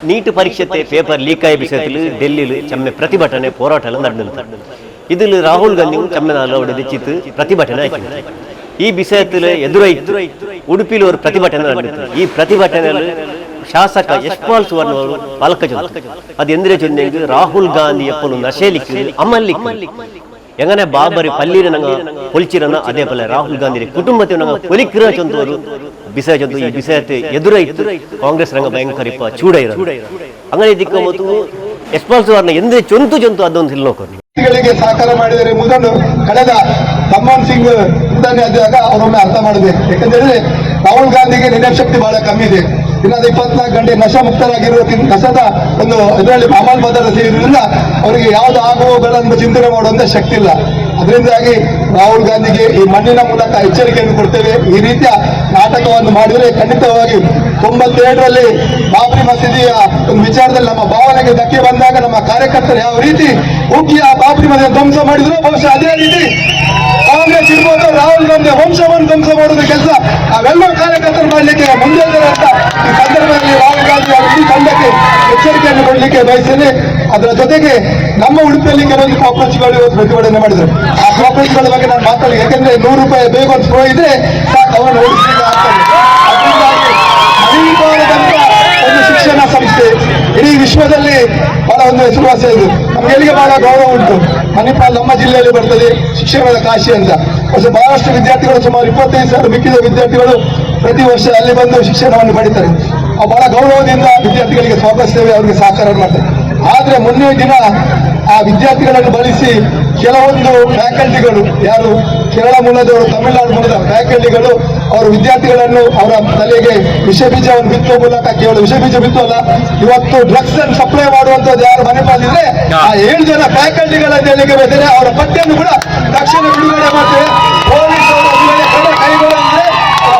Neat ಪರೀಕ್ಷೆ paper leak ಆಗಿ ವಿಷಯത്തിൽ ಡೆಲ್ಲಿയിൽ ಚೆಮ್ಮೆ ಪ್ರತಿಭಟನೆ ಹೋರಾಟ ಎಲ್ಲ ನಡೆದಿಲ್ಲ. ഇതിൽ ರಾಹುಲ್ ಗಾಂಧಿ ചെമ്മനാല അവിടെ വെച്ചിട്ട് പ്രതിഭಟನೆ ആക്കി. ഈ വിഷയത്തിൽ എതിരായിട്ട് ഉടുപ്പിയിൽ ഒരു പ്രതിഭಟನೆ നടന്നിട്ട് ഈ പ്രತಿഭಟನೆಯಲ್ಲಿ ಶಾಸಕ ಯಶ್ಪಾಲ್ ಸುವರ್ಣ ಅವರು ಪಾಲಕ ಚೊಂದು ಅದು ಎಂದ್ರೆ ಚೊಂದೆಂಗ್ ರಾಹುಲ್ ಗಾಂಧಿ ಎಪ್ಪಲು ನಶೇಲಿಕ್ಕೆ ಅಮಲ್ಲಿಕ್ಕೆ ಎಂಗನೆ ಬಾಬರಿ ಪಲ್ಲೀರ ನಂಗೆ ಹೊಲಿಚಿರನ ಅದೇ ಪಲ್ಲ ರಾಹುಲ್ ಗಾಂಧಿ ಕುಟುಂಬತೆ ನಂಗೆ ಹೊಲಿಕಿರ ಚೊಂದು ವಿಷಯ ಚೊಂದು ಈ ವಿಷಯತೆ ಎದುರಾಯ್ತು ಕಾಂಗ್ರೆಸ್ ರಂಗ ಭಯಂಕರ ಚೂಡ ಇರೋದು ಅಂಗನೆ ದಿಕ್ಕ ಮತ್ತು ಯಶ್ಪಾಲ್ ಸುವರ್ಣ ಎಂದ್ರೆ ಚೊಂತು ಅದೊಂದು ಇಲ್ಲಿ ನೋಡ್ಕೊಂಡು ಸಹಕಾರ ಮಾಡಿದರೆ ಎಂಬುದನ್ನು ಕಳೆದ ಮನಮೋಹನ್ ಸಿಂಗ್ ಪ್ರಧಾನಿ ಆದಾಗ ಅವರೊಮ್ಮೆ ಅರ್ಥ ಮಾಡಬೇಕು. ಯಾಕಂದ್ರೆ ರಾಹುಲ್ ಗಾಂಧಿಗೆ ನಿನಶಕ್ತಿ ಬಹಳ ಕಮ್ಮಿ ಇದೆ. ದಿನದ 24 ಗಂಟೆ ನಶಾ ಮುಕ್ತರಾಗಿರುವ ನಶದ ಒಂದು ಇದರಲ್ಲಿ ಅಮಲ್ ಬದಲಾವಣೆ ಇರೋದ್ರಿಂದ ಅವರಿಗೆ ಯಾವ್ದು ಆಗುವುಗಳನ್ನು ಚಿಂತನೆ ಮಾಡುವಂತ ಶಕ್ತಿ ಇಲ್ಲ. ಅದರಿಂದಾಗಿ ರಾಹುಲ್ ಗಾಂಧಿಗೆ ಈ ಮಣ್ಣಿನ ಮೂಲಕ ಎಚ್ಚರಿಕೆಯನ್ನು ಕೊಡ್ತೇವೆ. ಈ ರೀತಿಯ ನಾಟಕವನ್ನು ಮಾಡಿದರೆ ಖಂಡಿತವಾಗಿ 97ರಲ್ಲಿ ಬಾಬ್ರಿ ಮಸೀದಿಯ ಒಂದು ವಿಚಾರದಲ್ಲಿ ನಮ್ಮ ಭಾವನೆಗೆ ಧಕ್ಕೆ ಬಂದಾಗ ನಮ್ಮ ಕಾರ್ಯಕರ್ತರು ಯಾವ ರೀತಿ ಉಕ್ಕಿ ಆ ಬಾಬ್ರಿ ಮಸೀದಿ ಧ್ವಂಸ ಮಾಡಿದ್ರು, ಬಹುಶಃ ಅದೇ ರೀತಿ ಕಾಂಗ್ರೆಸ್ ಇರ್ಬೋದು ರಾಹುಲ್ ಗಾಂಧಿ ವಂಶವನ್ನು ಧ್ವಂಸ ಮಾಡುವ ಕೆಲಸ ಅವೆಲ್ಲ ಕಾರ್ಯಕರ್ತರು ಮಾಡಲಿಕ್ಕೆ ಮುಂದೆ ಅಂತ ಈ ಸಂದರ್ಭದಲ್ಲಿ ರಾಹುಲ್ ಗಾಂಧಿ ಅವರ ಈ ತಂಡಕ್ಕೆ ಎಚ್ಚರಿಕೆಯನ್ನು ಕೊಡಲಿಕ್ಕೆ ಬಯಸ್ತೇನೆ. ಅದರ ಜೊತೆಗೆ ನಮ್ಮ ಉಡುಪಿಯಲ್ಲಿ ಕೆಲವೊಂದು ಕಾಂಪ್ಲೆಕ್ಸ್ಗಳು ಇವತ್ತು ಪ್ರತಿಭಟನೆ ಮಾಡಿದ್ರು. ಆ ಕಾಂಪ್ಲೆಕ್ಸ್ಗಳ ಬಗ್ಗೆ ನಾನು ಮಾತಾಡಿ, ಯಾಕಂದ್ರೆ ₹100 ಬೇಗ ಒಂದು ಪ್ರೋ ಇದ್ರೆ ಸಾಕು ಅವನು ಓಡಿಸಲಿಕ್ಕೆ ಆಗ್ತದೆ. ಅದರಿಂದಾಗಿ ಮಣಿಪಾಲದಂತ ಒಂದು ಶಿಕ್ಷಣ ಸಂಸ್ಥೆ ಇಡೀ ವಿಶ್ವದಲ್ಲಿ ಬಹಳ ಒಂದು ಹೆಸರುವಾಸಿ ಇದು. ನಮ್ಗೆಲ್ಲಿಗೆ ಬಹಳ ಗೌರವ ಉಂಟು. ಮಣಿಪಾಲ್ ನಮ್ಮ ಜಿಲ್ಲೆಯಲ್ಲಿ ಬರ್ತದೆ, ಶಿಕ್ಷಣದ ಕಾಶಿ ಅಂತ. ಬಹಳಷ್ಟು ವಿದ್ಯಾರ್ಥಿಗಳು, ಸುಮಾರು 25,000 ಮಿಕ್ಕಿದ ವಿದ್ಯಾರ್ಥಿಗಳು ಪ್ರತಿ ವರ್ಷ ಅಲ್ಲಿ ಬಂದು ಶಿಕ್ಷಣವನ್ನು ಪಡಿತಾರೆ. ಬಹಳ ಗೌರವದಿಂದ ವಿದ್ಯಾರ್ಥಿಗಳಿಗೆ ಸ್ವಾಗತಿಸ್ತೇವೆ, ಅವರಿಗೆ ಸಹಕಾರ ಮಾಡ್ತಾರೆ. ಆದ್ರೆ ಮೊನ್ನೆ ದಿನ ಆ ವಿದ್ಯಾರ್ಥಿಗಳನ್ನು ಬಳಸಿ ಕೆಲವೊಂದು ಫ್ಯಾಕಲ್ಟಿಗಳು, ಯಾರು ಕೇರಳ ಮೂಲದವರು, ತಮಿಳುನಾಡು ಮೂಲದ ಫ್ಯಾಕಲ್ಟಿಗಳು ಅವರು ವಿದ್ಯಾರ್ಥಿಗಳನ್ನು ಅವರ ತಲೆಗೆ ವಿಷ ಬೀಜವನ್ನು ಬಿತ್ತುವ ಮೂಲಕ, ಕೇವಲ ವಿಷ ಬೀಜ ಬಿತ್ತುವಲ್ಲ, ಇವತ್ತು ಡ್ರಗ್ಸ್ ಅನ್ನು ಸಪ್ಲೈ ಮಾಡುವಂತದ್ದು ಯಾರು ಮನೆಪಾಲಿದ್ರೆ ಆ 7 ಜನ ಫ್ಯಾಕಲ್ಟಿಗಳ ತಲೆಗೆ ಬೆದರೆ ಅವರ ಪಟ್ಟಿಯನ್ನು ಕೂಡ ತಕ್ಷಣ ಬಿಡುಗಡೆ ಮಾಡ್ತೇವೆ. ಪೊಲೀಸ್ ಅವರ ಕ್ರಮ ಕೈಗೊಳ್ಳಂದ್ರೆ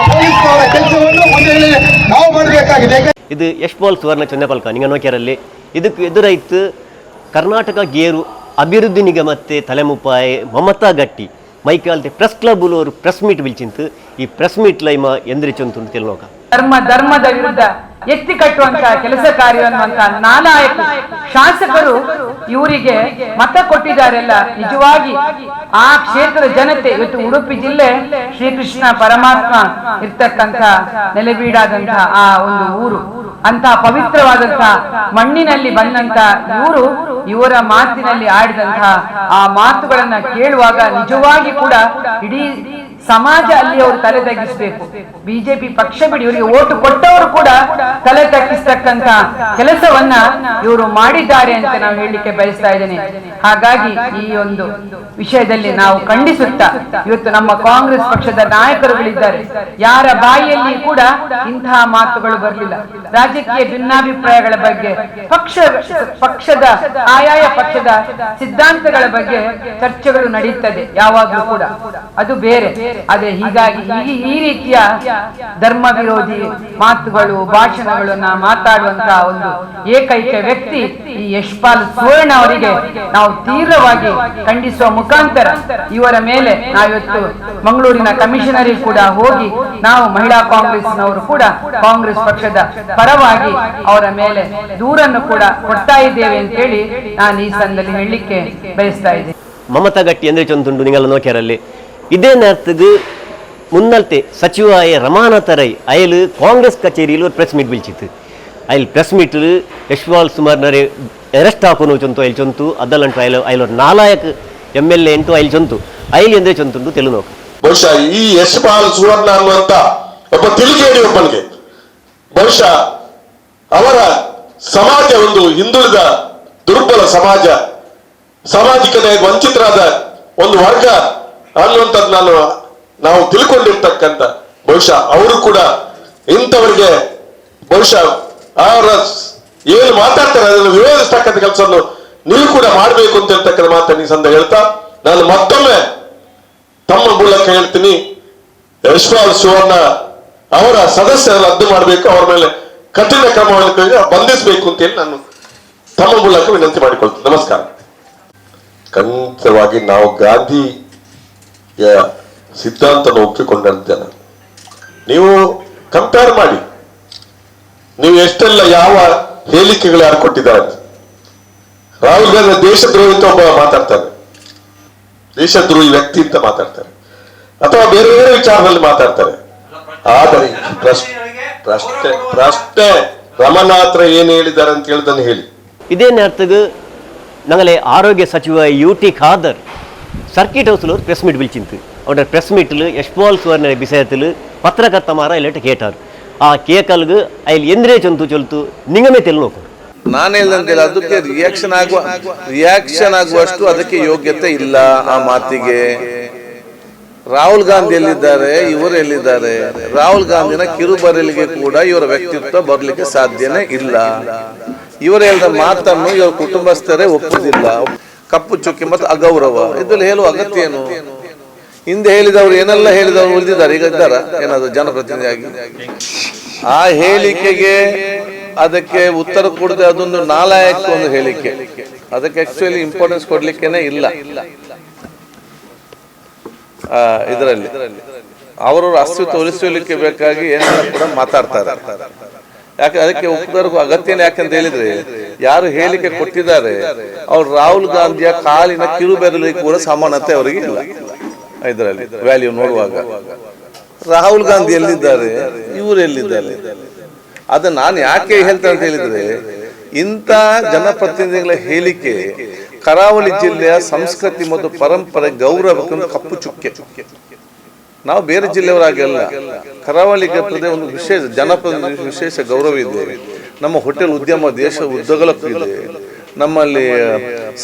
ಪೊಲೀಸ್ ಅವರ ಕೆಲಸವನ್ನು ಮುಂದೆ ನಾವು ಮಾಡಬೇಕಾಗಿದೆ. ಇದು ಯಶ್ಪಾಲ್ ಸುವರ್ಣ ಚಂದಪಾಲ್ಕ ನಿಂಗೆ ನೋಕ್ಯಾರಲ್ಲಿ ಇದಕ್ಕೆ ಎದುರಾಯ್ತು ಕರ್ನಾಟಕ ಗೇರು ಅಭಿವೃದ್ಧಿ ನಿಗಮತ್ತೆ ತಲೆಮುಪ್ಪಾಯಿ ಮಮತಾ ಗಟ್ಟಿ ಮೈಕಾಲ್ತೆ ಪ್ರೆಸ್ ಕ್ಲಬ್ ಅವರು ಪ್ರೆಸ್ ಮೀಟ್ ಬಿಲ್ಚಿಂತು ಈ ಪ್ರೆಸ್ ಮೀಟ್ ಲೈಮ ಎಂದ್ರಿಚಂತು ತಿಳಿನೋಕ ಧರ್ಮದ ವಿರುದ್ಧ ಎತ್ತಿ ಕಟ್ಟುವಂತ ಕೆಲಸ ಕಾರ್ಯ ಅನ್ನುವಂತ ನಾಲಾಯಕ ಶಾಸಕರು ಇವರಿಗೆ ಮತ ಕೊಟ್ಟಿದ್ದಾರೆಲ್ಲ. ನಿಜವಾಗಿ ಆ ಕ್ಷೇತ್ರದ ಜನತೆ ಇವತ್ತು ಉಡುಪಿ ಜಿಲ್ಲೆ ಶ್ರೀಕೃಷ್ಣ ಪರಮಾತ್ಮ ಇರ್ತಕ್ಕಂಥ ನೆಲೆಬೀಡಾದಂತ ಆ ಒಂದು ಊರು, ಅಂತ ಪವಿತ್ರವಾದಂತ ಮಣ್ಣಿನಲ್ಲಿ ಬಂದಂತ ಇವರು ಇವರ ಮಾತಿನಲ್ಲಿ ಆಡಿದಂತ ಆ ಮಾತುಗಳನ್ನ ಕೇಳುವಾಗ ನಿಜವಾಗಿ ಕೂಡ ಇಡೀ ಸಮಾಜ ಅಲ್ಲಿ ಅವರು ತಲೆ ತಗ್ಗಿಸಬೇಕು. ಬಿಜೆಪಿ ಪಕ್ಷ ಬಿಡಿ, ಇವರಿಗೆ ಓಟು ಕೊಟ್ಟವರು ಕೂಡ ತಲೆ ತಗ್ಗಿಸ್ತಕ್ಕಂತ ಕೆಲಸವನ್ನ ಇವರು ಮಾಡಿದ್ದಾರೆ ಅಂತ ನಾವು ಹೇಳಲಿಕ್ಕೆ ಬಯಸ್ತಾ ಇದ್ದೇನೆ. ಹಾಗಾಗಿ ಈ ಒಂದು ವಿಷಯದಲ್ಲಿ ನಾವು ಖಂಡಿಸುತ್ತಾ ಇವತ್ತು ನಮ್ಮ ಕಾಂಗ್ರೆಸ್ ಪಕ್ಷದ ನಾಯಕರುಗಳಿದ್ದಾರೆ, ಯಾರ ಬಾಯಿಯಲ್ಲಿ ಕೂಡ ಇಂತಹ ಮಾತುಗಳು ಬರಲಿಲ್ಲ. ರಾಜಕೀಯ ಭಿನ್ನಾಭಿಪ್ರಾಯಗಳ ಬಗ್ಗೆ, ಪಕ್ಷದ ಆಯಾಯ ಪಕ್ಷದ ಸಿದ್ಧಾಂತಗಳ ಬಗ್ಗೆ ಚರ್ಚೆಗಳು ನಡೆಯುತ್ತದೆ ಯಾವಾಗಲೂ ಕೂಡ, ಅದು ಬೇರೆ. ಆದ್ರೆ ಹೀಗಾಗಿ ಈ ರೀತಿಯ ಧರ್ಮ ವಿರೋಧಿ ಮಾತುಗಳು, ಭಾಷಣಗಳನ್ನ ಮಾತಾಡುವಂತಹ ಒಂದು ಏಕೈಕ ವ್ಯಕ್ತಿ ಈ ಯಶ್ಪಾಲ್ ಸುವರ್ಣ ಅವರಿಗೆ ನಾವು ತೀವ್ರವಾಗಿ ಖಂಡಿಸುವ ಮುಖಾಂತರ ಇವರ ಮೇಲೆ ನಾವಿವತ್ತು ಮಂಗಳೂರಿನ ಕಮಿಷನರಿ ಕೂಡ ಹೋಗಿ ನಾವು ಮಹಿಳಾ ಕಾಂಗ್ರೆಸ್ನವರು ಕೂಡ ಕಾಂಗ್ರೆಸ್ ಪಕ್ಷದ ಪರವಾಗಿ ಅವರ ಮೇಲೆ ದೂರನ್ನು ಕೂಡ ಕೊಡ್ತಾ ಇದ್ದೇವೆ ಅಂತ ಹೇಳಿ ನಾನು ಈ ಸಂದರ್ಭದಲ್ಲಿ ಹೇಳಲಿಕ್ಕೆ ಬಯಸ್ತಾ ಇದ್ದೇನೆ. ಮಮತಾ ಗಟ್ಟಿ ಅಂದ್ರೆ ಚೊಂದುಂಡು ನಿಂಗೆಲ್ಲ ನೋಕ್ಯಾರಲ್ಲಿ ಇದೇ நேரத்துக்கு முன்னல்தே சச்சிவாய ரமாநாத் ரೈ அயல் காங்கிரஸ் கச்சேரியில் ஒரு ಪ್ರೆಸ್ ಮೀಟ್ ಬಿಲ್ಚಿತ್ತು. ಅಯ್ಲ್ ಪ್ರೆಸ್ ಮೀಟಲ್ಲಿ ಯಶ್ಪಾಲ್ ಸುವರ್ಣರೇ ಅರೆಸ್ಟ್ ಹಾಕೋನು ಚೊಂತು ಅಯ್ಲ್ ಚೊಂತು ಅದಲ್ಲಂಟು ಅಯ್ಲೊರು ನಾಲಾಯಕ MLA ಎಂಟು ಅಯ್ಲ್ ಚೊಂತು ಅಯ್ಲ್ ಎಂದ್ರೆ ಚೊಂತುಂಡು ತೆಲುನೋಕ. ಬಹುಶಃ ಈ ಯಶ್ಪಾಲ್ ಸುವರ್ಣ ಅನ್ನುವಂತ ಒಬ್ಬ ತಿಳಿಗೇಡಿ ಒಬ್ಬನಿಗೆ ಬಹುಶಃ ಅವರ ಸಮಾಜ ಒಂದು ಹಿಂದುಳಿದ ದುರ್ಬಲ ಸಮಾಜ, ಸಾಮಾಜಿಕವಾಗಿ ವಂಚಿತರಾದ ಒಂದು ವರ್ಗ ಅನ್ನುವಂಥದ್ದು ನಾವು ತಿಳ್ಕೊಂಡಿರ್ತಕ್ಕಂಥ, ಬಹುಶಃ ಅವರು ಕೂಡ ಇಂಥವರಿಗೆ ಬಹುಶಃ ಅವರ ಏನು ಮಾತಾಡ್ತಾರೆ ಅದನ್ನು ವಿರೋಧಿಸ್ತಕ್ಕಂಥ ಕೆಲಸವನ್ನು ನೀವು ಕೂಡ ಮಾಡಬೇಕು ಅಂತ ಹೇಳ್ತಕ್ಕಂಥ ಮಾತನ್ನು ಈ ಸಂದರ್ಭ ಹೇಳ್ತಾ ನಾನು ಮತ್ತೊಮ್ಮೆ ತಮ್ಮ ಮೂಲಕ ಹೇಳ್ತೀನಿ, ಯಶ್ಪಾಲ್ ಸುವರ್ಣ ಅವರ ಸದಸ್ಯರನ್ನು ರದ್ದು ಮಾಡಬೇಕು, ಅವರ ಮೇಲೆ ಕಠಿಣ ಕ್ರಮವನ್ನು ಬಂಧಿಸಬೇಕು ಅಂತೇಳಿ ನಾನು ತಮ್ಮ ಮೂಲಕ ವಿನಂತಿ ಮಾಡಿಕೊಳ್ತೀನಿ. ನಮಸ್ಕಾರ. ಖಂಡಿತವಾಗಿ ನಾವು ಗಾಂಧಿಯ ಸಿದ್ಧಾಂತವನ್ನು ಒಪ್ಪಿಕೊಂಡಂತೆ ನೀವು ಕಂಪೇರ್ ಮಾಡಿ, ನೀವು ಎಷ್ಟೆಲ್ಲ ಯಾವ ಹೇಳಿಕೆಗಳು ಯಾರು ಕೊಟ್ಟಿದ್ದಾರೆ? ರಾಹುಲ್ ಗಾಂಧಿ ದೇಶದ್ರೋಹಿ ಅಂತ ಒಬ್ಬ ಮಾತಾಡ್ತಾರೆ, ದೇಶದ್ರೋಹಿ ವ್ಯಕ್ತಿ ಅಂತ ಮಾತಾಡ್ತಾರೆ, ಅಥವಾ ಬೇರೆ ಬೇರೆ ವಿಚಾರದಲ್ಲಿ ಮಾತಾಡ್ತಾರೆ. ಆದರೆ ಪ್ರಶ್ನೆ ರಮನಾಥ್ರ ಏನ್ ಹೇಳಿದ್ದಾರೆ ಅಂತ ಹೇಳಿದನ್ನು ಹೇಳಿ. ಇದೇ நேரத்துக்கு ഞങ്ങളെ ആരോഗ്യ സಚಿವ യുടി ഖാദർ സർക്കിട്ട് ഹൗസിൽ ഒരു പ്രസ് മീറ്റ് വിളിച്ചിരുന്നു. അവിടെ പ്രസ് മീറ്റിൽ യശ്പാൽ സുവർണ വിഷയത്തിൽ ಪತ್ರಕರ್ತಮಾರ ಇಲ್ಲಟ್ಟು ಕೇಟಾರು. ಆ ಕೇಕಲ್ಗೆ ಅಲ್ಲಿ ಎಂದ್ರೆ ಚೊಲ್ತು ನಿಂಗಮೇ ತೆಲ್ ನೋಕು. ನಾನು ಹೇಳ್ದಂತಿಲ್ಲ, ಅದಕ್ಕೆ ರಿಯಾಕ್ಷನ್ ಆಗುವಷ್ಟು ಅದಕ್ಕೆ ಯೋಗ್ಯತೆ ಇಲ್ಲ ಆ ಮಾತಿಗೆ. ರಾಹುಲ್ ಗಾಂಧಿ ಎಲ್ಲಿದ್ದಾರೆ, ಇವರು ಎಲ್ಲಿದ್ದಾರೆ? ರಾಹುಲ್ ಗಾಂಧಿನ ಕಿರುಬರಲಿಗೆ ಕೂಡ ಇವರ ವ್ಯಕ್ತಿತ್ವ ಬರಲಿಕ್ಕೆ ಸಾಧ್ಯನೇ ಇಲ್ಲ. ಇವರು ಹೇಳಿದ ಮಾತನ್ನು ಇವರ ಕುಟುಂಬಸ್ಥರೇ ಒಪ್ಪುದಿಲ್ಲ. ಕಪ್ಪು ಚುಕ್ಕಿ ಮತ್ತು ಅಗೌರವ ಇದ್ರಲ್ಲಿ ಹೇಳುವ ಅಗತ್ಯ ಏನು? ಹಿಂದೆ ಹೇಳಿದವರು ಏನೆಲ್ಲ ಹೇಳಿದವರು ಉಳಿದಿದ್ದಾರೆ, ಈಗ ಇದ್ದಾರ ಏನಾದ್ರು ಜನಪ್ರತಿನಿಧಿಯಾಗಿ? ಆ ಹೇಳಿಕೆಗೆ ಅದಕ್ಕೆ ಉತ್ತರ ಕೊಡದೆ ಅದೊಂದು ನಾಲಾಯಕ ಒಂದು ಹೇಳಿಕೆ, ಅದಕ್ಕೆ ಆಕ್ಚುಲಿ ಇಂಪಾರ್ಟೆನ್ಸ್ ಕೊಡ್ಲಿಕ್ಕೇನೆ ಇಲ್ಲ. ಇದರಲ್ಲಿ ಅವರವ್ರ ಅಸ್ತಿತ್ವ ಉಳಿಸಲಿಕ್ಕೆ ಬೇಕಾಗಿ ಏನೆಲ್ಲ ಕೂಡ ಮಾತಾಡ್ತಾರೆ. ಯಾಕೆ ಅದಕ್ಕೆ ಉತ್ತರಕ್ಕೂ ಅಗತ್ಯನೇ ಯಾಕಂತ ಹೇಳಿದ್ರೆ, ಯಾರು ಹೇಳಿಕೆ ಕೊಟ್ಟಿದ್ದಾರೆ ಅವ್ರು ರಾಹುಲ್ ಗಾಂಧಿಯ ಕಾಲಿನ ಕಿರುಬೆರಳಿಗೆ ಕೂಡ ಸಮಾನತೆ ಅವರಿಗೆ ಇಲ್ಲ. ಇದರಲ್ಲಿ ವ್ಯಾಲ್ಯೂ ನೋಡುವಾಗ ರಾಹುಲ್ ಗಾಂಧಿ ಎಲ್ಲಿದ್ದಾರೆ, ಇವರು ಎಲ್ಲಿದ್ದಾರೆ? ಅದು ನಾನು ಯಾಕೆ ಹೇಳ್ತೇನೆ ಅಂತ ಹೇಳಿದ್ರೆ, ಇಂಥ ಜನಪ್ರತಿನಿಧಿಗಳ ಹೇಳಿಕೆ ಕರಾವಳಿ ಜಿಲ್ಲೆಯ ಸಂಸ್ಕೃತಿ ಮತ್ತು ಪರಂಪರೆ ಗೌರವಕ್ಕೆ ಕಪ್ಪು ಚುಕ್ಕೆ. ನಾವು ಬೇರೆ ಜಿಲ್ಲೆಯವರಾಗೆಲ್ಲ ಕರಾವಳಿ ಕ್ಷೇತ್ರದ ಒಂದು ವಿಶೇಷ ಜನಪ್ರತಿನಿಧಿ ವಿಶೇಷ ಗೌರವ ಇದೆ. ನಮ್ಮ ಹೋಟೆಲ್ ಉದ್ಯಮ ದೇಶ ಉದ್ಯೋಗಕ್ಕೂ ಇದೆ. ನಮ್ಮಲ್ಲಿ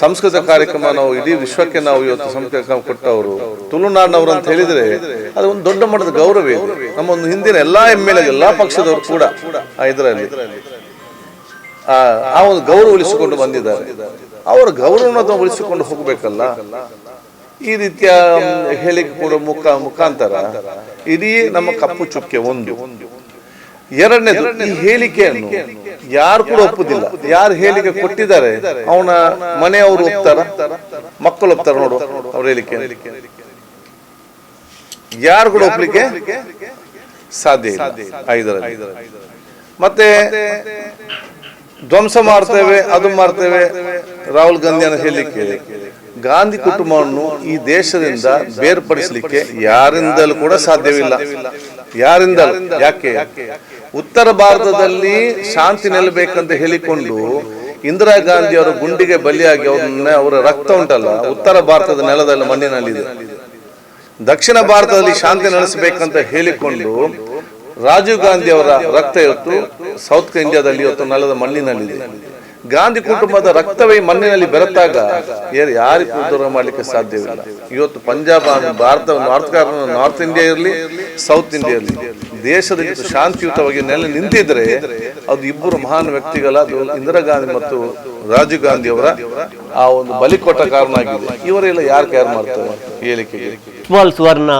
ಸಂಸ್ಕೃತ ಕಾರ್ಯಕ್ರಮ ನಾವು ಇಡೀ ವಿಶ್ವಕ್ಕೆ ನಾವು ಇವತ್ತು ಸಂಸ್ಕೃತ ಕೊಟ್ಟವರು ತುಳುನಾಡಿನವರು ಅಂತ ಹೇಳಿದ್ರೆ ಅದು ಒಂದು ದೊಡ್ಡ ಮಟ್ಟದ ಗೌರವ ಇದೆ. ನಮ್ಮ ಒಂದು ಹಿಂದಿನ ಎಲ್ಲಾ MLA ಎಲ್ಲಾ ಪಕ್ಷದವರು ಕೂಡ ಇದರಲ್ಲಿ ಆ ಒಂದು ಗೌರವ ಉಳಿಸಿಕೊಂಡು ಬಂದಿದ್ದಾರೆ. ಅವರ ಗೌರವವನ್ನು ಉಳಿಸಿಕೊಂಡು ಹೋಗ್ಬೇಕಲ್ಲ. ಈ ರೀತಿಯ ಹೇಳಿಕೆ ಕೊಡುವ ಮುಖಾಂತರ ಇಡೀ ನಮ್ಮ ಕಪ್ಪು ಚುಕ್ಕೆ ಒಂದು. ಎರಡನೇದು, ಈ ಹೇಳಿಕೆಯನ್ನು ಯಾರು ಕೂಡ ಒಪ್ಪುದಿಲ್ಲ. ಯಾರು ಹೇಳಿಕೆ ಕೊಟ್ಟಿದ್ದಾರೆ ಅವನ ಮನೆಯವರು ಒಪ್ತಾರ, ಮಕ್ಕಳು ಒಪ್ತಾರ? ನೋಡು ಅವ್ರ ಹೇಳಿಕೆ ಯಾರು ಕೂಡ ಒಪ್ಲಿಕ್ಕೆ ಸಾಧ್ಯ ಇಲ್ಲ. ಮತ್ತೆ ಧ್ವಂಸ ಮಾಡ್ತೇವೆ, ಅದು ಮಾಡ್ತೇವೆ. ರಾಹುಲ್ ಗಾಂಧಿಯನ್ನು ಹೇಳಿಕೆ ಗಾಂಧಿ ಕುಟುಂಬವನ್ನು ಈ ದೇಶದಿಂದ ಬೇರ್ಪಡಿಸಲಿಕ್ಕೆ ಯಾರಿಂದಲೂ ಕೂಡ ಸಾಧ್ಯವಿಲ್ಲ. ಯಾರಿಂದಲೂ. ಯಾಕೆ? ಉತ್ತರ ಭಾರತದಲ್ಲಿ ಶಾಂತಿ ನೆಲೆಬೇಕಂತ ಹೇಳಿಕೊಂಡು ಇಂದಿರಾ ಗಾಂಧಿ ಅವರ ಗುಂಡಿಗೆ ಬಲಿಯಾಗಿ ಅವರ ರಕ್ತ ಉಂಟಲ್ಲ ಉತ್ತರ ಭಾರತದ ನೆಲದಲ್ಲಿ ಮಣ್ಣಿನಲ್ಲಿದೆ. ದಕ್ಷಿಣ ಭಾರತದಲ್ಲಿ ಶಾಂತಿ ನೆಲೆಸಬೇಕಂತ ಹೇಳಿಕೊಂಡು ರಾಜೀವ್ ಗಾಂಧಿ ಅವರ ರಕ್ತ ಇವತ್ತು ಸೌತ್ ಇಂಡಿಯಾದಲ್ಲಿ ಇವತ್ತು ನೆಲದ ಮಣ್ಣಿನಲ್ಲಿದೆ. ಗಾಂಧಿ ಕುಟುಂಬದ ರಕ್ತವೇ ಮಣ್ಣಿನಲ್ಲಿ ಬೆರೆತಾಗ ಯಾರಿಗೂ ದೂರ ಮಾಡ್ಲಿಕ್ಕೆ ಸಾಧ್ಯವಿಲ್ಲ. ಇವತ್ತು ಪಂಜಾಬ್, ಭಾರತ, ನಾರ್ತ್ ಇಂಡಿಯಾ ಇರಲಿ, ಸೌತ್ ಇಂಡಿಯಾ ಇರಲಿ, ದೇಶದ ಶಾಂತಿಯುತವಾಗಿ ನೆಲೆ ನಿಂತಿದ್ರೆ ಅದು ಇಬ್ಬರು ಮಹಾನ್ ವ್ಯಕ್ತಿಗಳ, ಇಂದಿರಾ ಗಾಂಧಿ ಮತ್ತು ರಾಜೀವ್ ಗಾಂಧಿ ಅವರ ಆ ಒಂದು ಬಲಿ ಕೊಟ್ಟ ಕಾರಣ ಆಗಿದೆ. ಇವರೆಲ್ಲ ಯಾರು ಕೇರ್ ಮಾಡ್ತಾರೆ ಹೇಳಿಕೆಗೆ? ಸುವರ್ಣ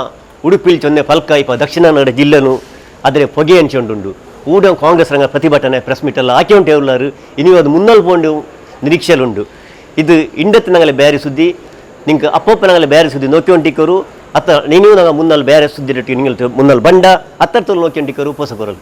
ಉಡುಪಿಲ್ ಚೊನ್ನೆ ಫಲ್ಕ ಇಪ್ಪ ದಕ್ಷಿಣ ಕನ್ನಡ ಜಿಲ್ಲೆನು ಆದರೆ ಪೊಗೆ ಹಂಚೊಂಡುಂಡು ಊಡ ಕಾಂಗ್ರೆಸ್ ರಂಗ ಪ್ರತಿಭಟನೆ ಪ್ರೆಸ್ ಮೀಟ್ ಎಲ್ಲ ಹಾಕಿ ಉಂಟು ಎಲ್ಲರೂ ಇನ್ನು ಅದು ಮುನ್ನಲ್ ಪೋಂಡು ನಿರೀಕ್ಷೆಲುಂಡು. ಇದು ಇಂಡತ್ತು ನಂಗಲೆ ಬೇರೆ ಸುದ್ದಿ ನಿಂಗೆ ಅಪ್ಪಪ್ಪ ನಂಗಲೆ ಬೇರೆ ಸುದ್ದಿ ನೋಕ್ಕೊಂಟಿಕ್ಕರು ಅತ್ತ ನೀವು ನಂಗೆ ಮುನ್ನಲ್ ಬೇರೆ ಸುದ್ದಿ ನಿಂಗೆ ಮುನ್ನಲ್ ಬಂಡ ಅತ್ತ ನೋಕ್ಕೊಂಟಿಕ್ಕರು ಪೋಸಕೊರಲು.